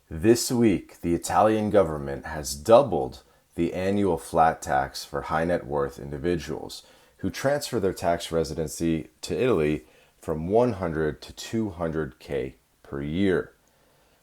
This week, the Italian government has doubled the annual flat tax for high net worth individuals who transfer their tax residency to Italy from 100 to 200K per year.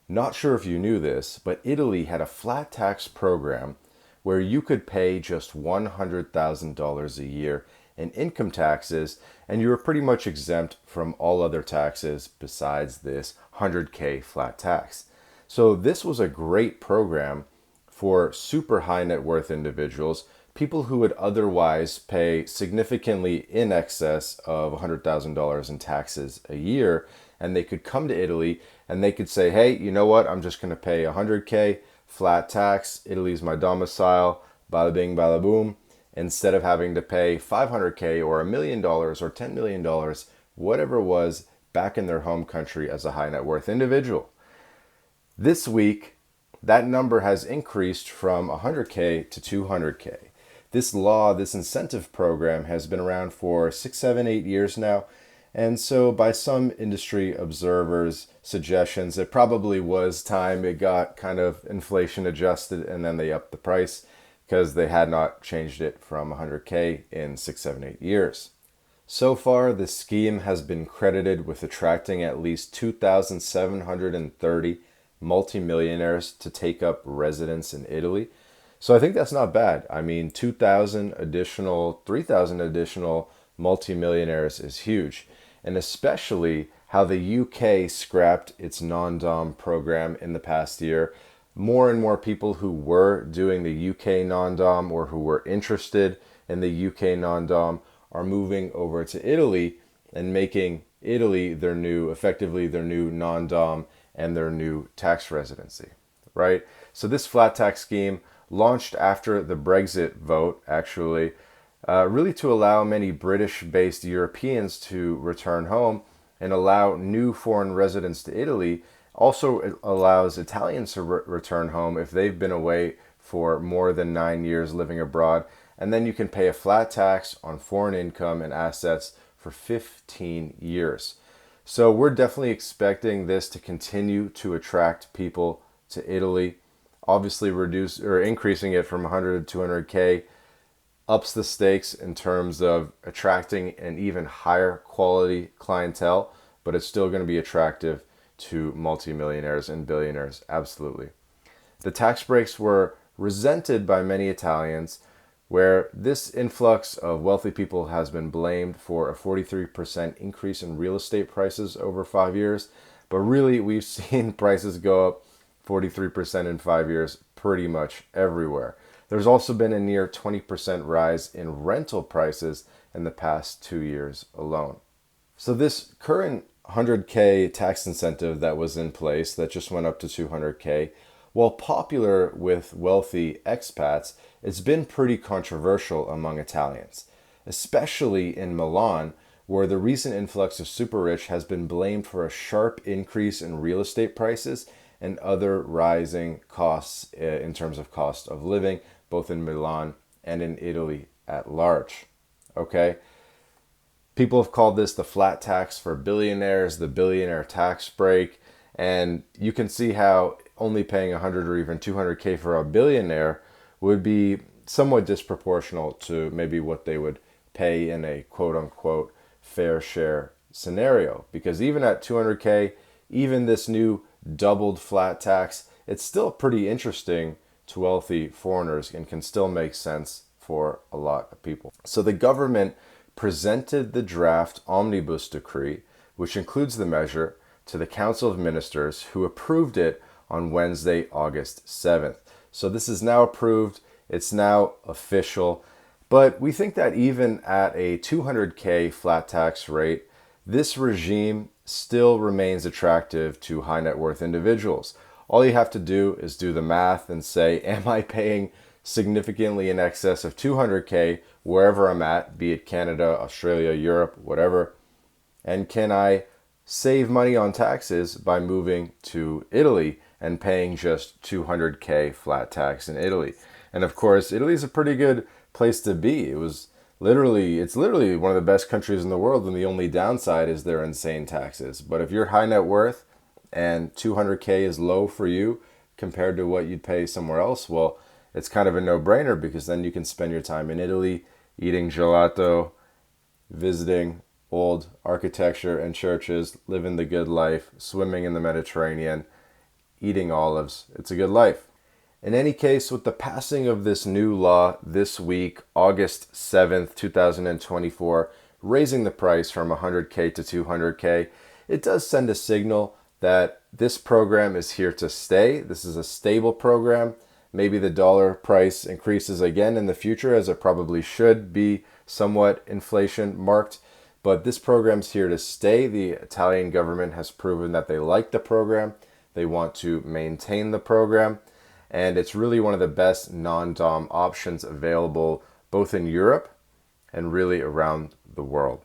Not sure if you knew this, but Italy had a flat tax program where you could pay just $100,000 a year in income taxes and you were pretty much exempt from all other taxes besides this 100K flat tax. So this was a great program for super high net worth individuals, people who would otherwise pay significantly in excess of $100,000 in taxes a year, and they could come to Italy and they could say, hey, you know what? I'm just going to pay 100K flat tax. Italy's my domicile. Bada bing, bada boom. Instead of having to pay 500K or $1 million or $10 million, whatever it was, back in their home country as a high net worth individual. This week, that number has increased from 100K to 200K. This law, this incentive program has been around for 6, 7, 8 years now. And so by some industry observers' suggestions, it probably was time it got kind of inflation adjusted and then they upped the price because they had not changed it from 100K in 6, 7, 8 years. So far, the scheme has been credited with attracting at least 2,730 multimillionaires to take up residence in Italy. So I think that's not bad. I mean, 2,000 additional, 3,000 additional multimillionaires is huge. And especially how the UK scrapped its non-dom program in the past year. More and more people who were doing the UK non-dom or who were interested in the UK non-dom are moving over to Italy and making Italy their new, effectively their new non-dom and their new tax residency, right? So this flat tax scheme launched after the Brexit vote, actually, really to allow many British-based Europeans to return home and allow new foreign residents to Italy. Also, it allows Italians to return home if they've been away for more than 9 years living abroad. And then you can pay a flat tax on foreign income and assets for 15 years. So we're definitely expecting this to continue to attract people to Italy. Obviously, reduce or increasing it from 100 to 200K ups the stakes in terms of attracting an even higher quality clientele, but it's still going to be attractive to multimillionaires and billionaires, absolutely. The tax breaks were resented by many Italians, where this influx of wealthy people has been blamed for a 43% increase in real estate prices over 5 years. But really, we've seen prices go up 43% in 5 years pretty much everywhere. There's also been a near 20% rise in rental prices in the past 2 years alone. So this current 100K tax incentive that was in place that just went up to 200K, while popular with wealthy expats, it's been pretty controversial among Italians, especially in Milan, where the recent influx of super rich has been blamed for a sharp increase in real estate prices and other rising costs in terms of cost of living, both in Milan and in Italy at large. Okay? People have called this the flat tax for billionaires, the billionaire tax break, and you can see how only paying 100 or even 200K for a billionaire would be somewhat disproportional to maybe what they would pay in a quote unquote fair share scenario. Because even at 200K, even this new doubled flat tax, it's still pretty interesting to wealthy foreigners and can still make sense for a lot of people. So the government presented the draft omnibus decree, which includes the measure, to the Council of Ministers, who approved it on Wednesday, August 7th. So this is now approved, it's now official, but we think that even at a 200K flat tax rate, this regime still remains attractive to high net worth individuals. All you have to do is do the math and say, am I paying significantly in excess of 200K wherever I'm at, be it Canada, Australia, Europe, whatever, and can I save money on taxes by moving to Italy and paying just 200K flat tax in Italy? And of course, Italy is a pretty good place to be. It's literally one of the best countries in the world, and the only downside is their insane taxes. But if you're high net worth and 200K is low for you, compared to what you'd pay somewhere else, well, it's kind of a no-brainer because then you can spend your time in Italy eating gelato, visiting old architecture and churches, living the good life, swimming in the Mediterranean, eating olives. It's a good life. In any case, with the passing of this new law this week, August 7th, 2024, raising the price from 100K to 200K, it does send a signal that this program is here to stay. This is a stable program. Maybe the dollar price increases again in the future, as it probably should be somewhat inflation marked. But this program's here to stay. The Italian government has proven that they like the program. They want to maintain the program. And it's really one of the best non-dom options available both in Europe and really around the world.